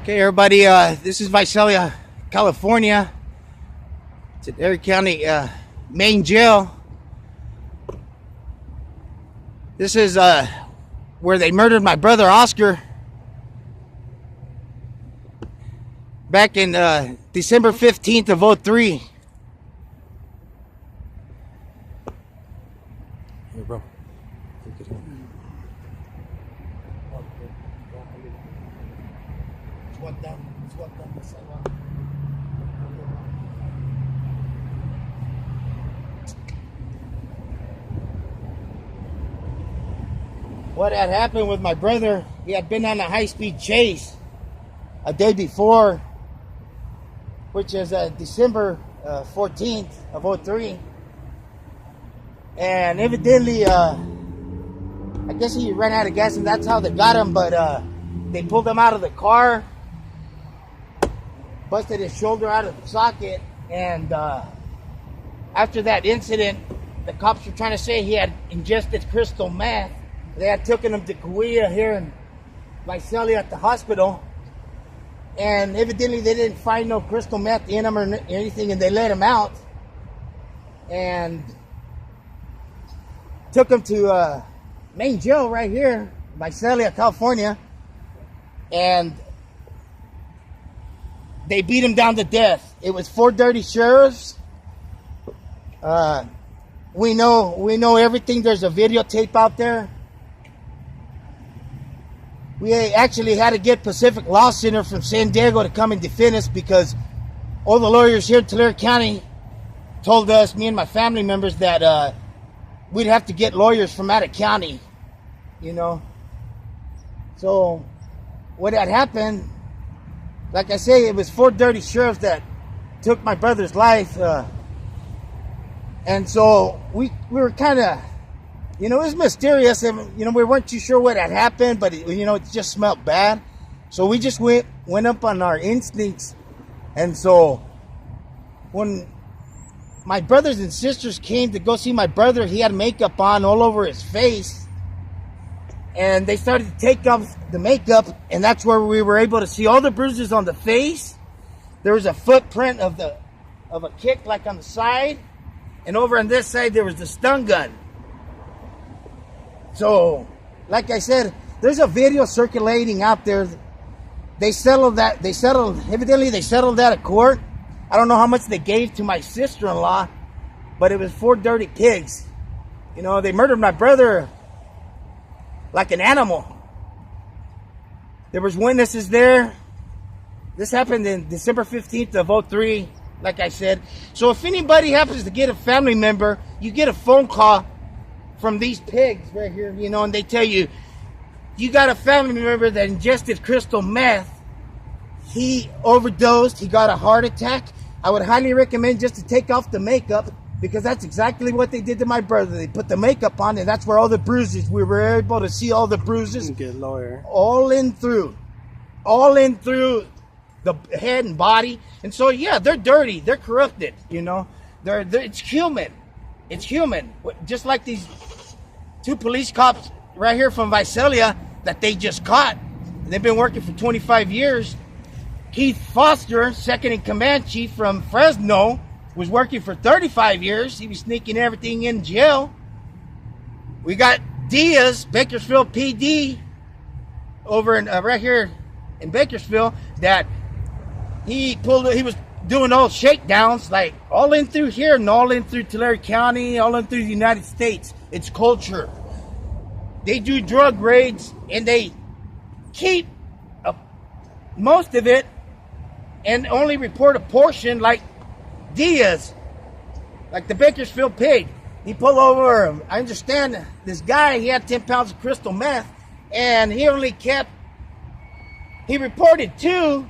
Okay, everybody, this is Visalia, California. It's at Erie County main jail. This is where they murdered my brother Oscar back in December 15th of 03. Here, bro. What had happened with my brother, he had been on a high-speed chase a day before, which is December 14th of 03. And evidently, I guess he ran out of gas and that's how they got him, but they pulled him out of the car, busted his shoulder out of the socket, and after that incident, the cops were trying to say he had ingested crystal meth. They had taken him to Kauai here in Visalia at the hospital, and evidently they didn't find no crystal meth in him or anything, and they let him out and took him to main jail right here, Visalia, California, and they beat him down to death. It was 4 dirty sheriffs. We know everything. There's a videotape out there. We actually had to get Pacific Law Center from San Diego to come and defend us because all the lawyers here in Tulare County told us, me and my family members, that we'd have to get lawyers from out of county, you know. So what had happened, like I say, it was 4 dirty sheriffs that took my brother's life. And so we were kind of, you know, it was mysterious, and you know, we weren't too sure what had happened, but it, you know, it just smelled bad. So we just went up on our instincts. And so when my brothers and sisters came to go see my brother, he had makeup on all over his face, and they started to take off the makeup, and that's where we were able to see all the bruises on the face. There was a footprint of a kick like on the side, and over on this side there was the stun gun. So, like I said, there's a video circulating out there. They settled that. Evidently they settled that at court. I don't know how much they gave to my sister-in-law, but it was 4 dirty pigs. You know, they murdered my brother like an animal. There was witnesses there. This happened in December 15th of 03, like I said. So if anybody happens to get a family member, you get a phone call from these pigs right here, you know, and they tell you, you got a family member that ingested crystal meth. He overdosed. He got a heart attack. I would highly recommend just to take off the makeup, because that's exactly what they did to my brother. They put the makeup on, and that's where all the bruises, we were able to see all the bruises. Good lawyer. All in through the head and body. And so, yeah, they're dirty. They're corrupted, you know. It's human. It's human. Just like these 2 police cops right here from Visalia that they just caught. They've been working for 25 years. Keith Foster, second in command chief from Fresno, was working for 35 years. He was sneaking everything in jail. We got Diaz, Bakersfield PD, over in right here in Bakersfield, that he was doing all shakedowns, like all in through here and all in through Tulare County, all in through the United States. It's culture. They do drug raids, and they keep most of it and only report a portion, like Diaz, like the Bakersfield pig. He pulled over, I understand this guy, he had 10 pounds of crystal meth, and he reported 2,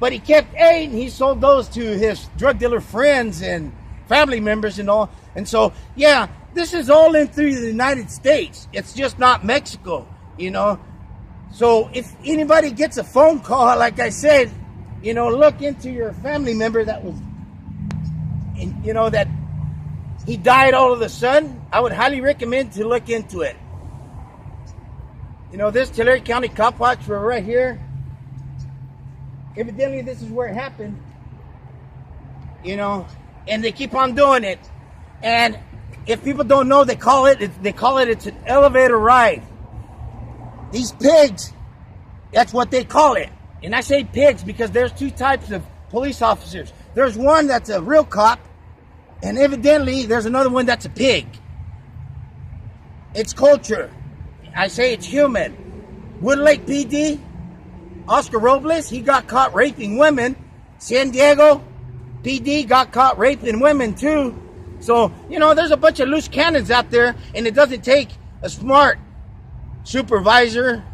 but he kept 8, and he sold those to his drug dealer friends and family members and all. And so, yeah, this is all in through the United States. It's just not Mexico, you know. So if anybody gets a phone call, like I said, you know, look into your family member that was, you know, that he died all of a sudden. I would highly recommend to look into it. You know, this Tulare County Cop Watch, we're right here. Evidently, this is where it happened. You know, and they keep on doing it. And if people don't know, they call it it's an elevator ride. These pigs, that's what they call it. And I say pigs because there's two types of police officers. There's one that's a real cop, and evidently there's another one that's a pig. It's culture. I say it's human. Wood Lake PD, Oscar Robles, he got caught raping women. San Diego PD got caught raping women too. So, you know, there's a bunch of loose cannons out there, and it doesn't take a smart supervisor,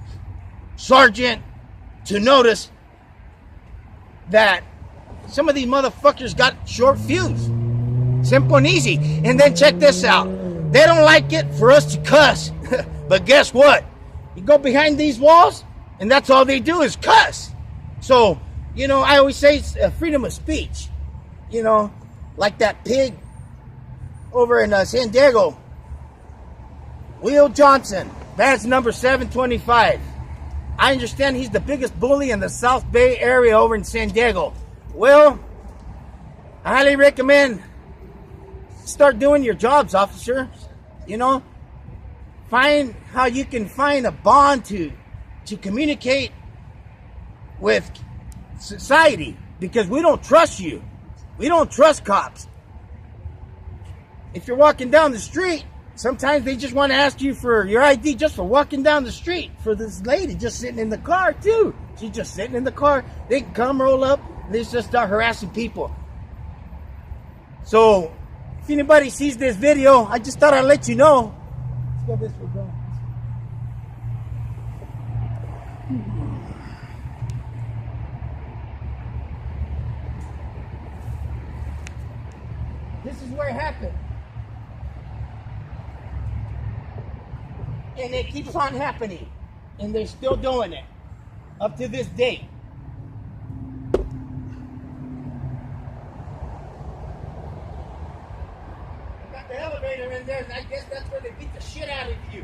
sergeant, to notice that some of these motherfuckers got short fuse. Simple and easy. And then check this out. They don't like it for us to cuss. But guess what? You go behind these walls, and that's all they do is cuss. So, you know, I always say it's freedom of speech. You know, like that pig over in San Diego. Will Johnson, badge number 725. I understand he's the biggest bully in the South Bay area over in San Diego. Well, I highly recommend start doing your jobs, officer. You know, find how you can find a bond to communicate with society, because we don't trust you. We don't trust cops. If you're walking down the street, sometimes they just want to ask you for your ID just for walking down the street. For this lady just sitting in the car too. She's just sitting in the car. They can come roll up and they just start harassing people. So if anybody sees this video, I just thought I'd let you know. Let's go this way, bro. This is where it happened. And it keeps on happening. And they're still doing it. Up to this date. Got the elevator in there, and I guess that's where they beat the shit out of you.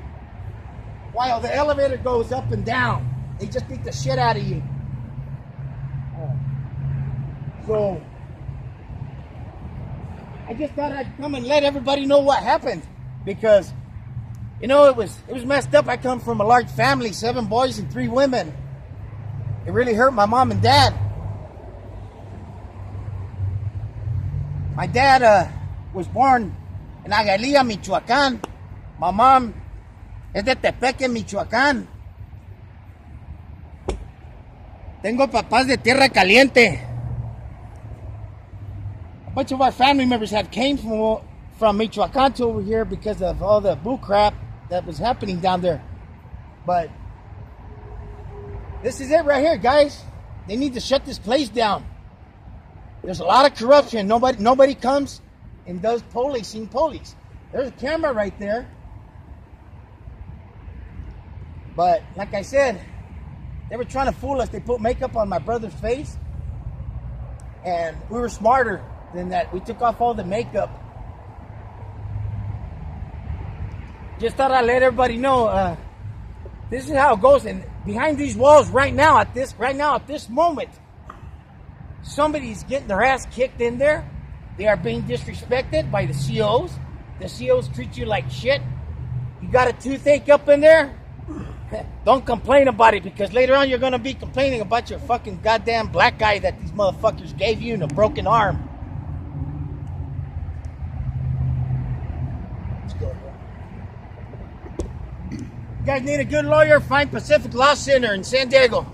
While the elevator goes up and down, they just beat the shit out of you. So I just thought I'd come and let everybody know what happened, because you know, it was messed up. I come from a large family, 7 boys and 3 women. It really hurt my mom and dad. My dad was born in Agalía, Michoacán. My mom es de Tepeque, Michoacán. Tengo papás de Tierra Caliente. A bunch of our family members have came from Michoacán to over here because of all the bull crap that was happening down there. But this is it right here, guys. They need to shut this place down. There's a lot of corruption. Nobody comes and does policing police. There's a camera right there. But like I said, they were trying to fool us. They put makeup on my brother's face, and we were smarter than that. We took off all the makeup. Just thought I'd let everybody know this is how it goes. And behind these walls right now at this moment, somebody's getting their ass kicked in there. They are being disrespected by the COs. The COs treat you like shit. You got a toothache up in there? Don't complain about it, because later on you're going to be complaining about your fucking goddamn black eye that these motherfuckers gave you and a broken arm. You guys need a good lawyer? Find Pacific Law Center in San Diego.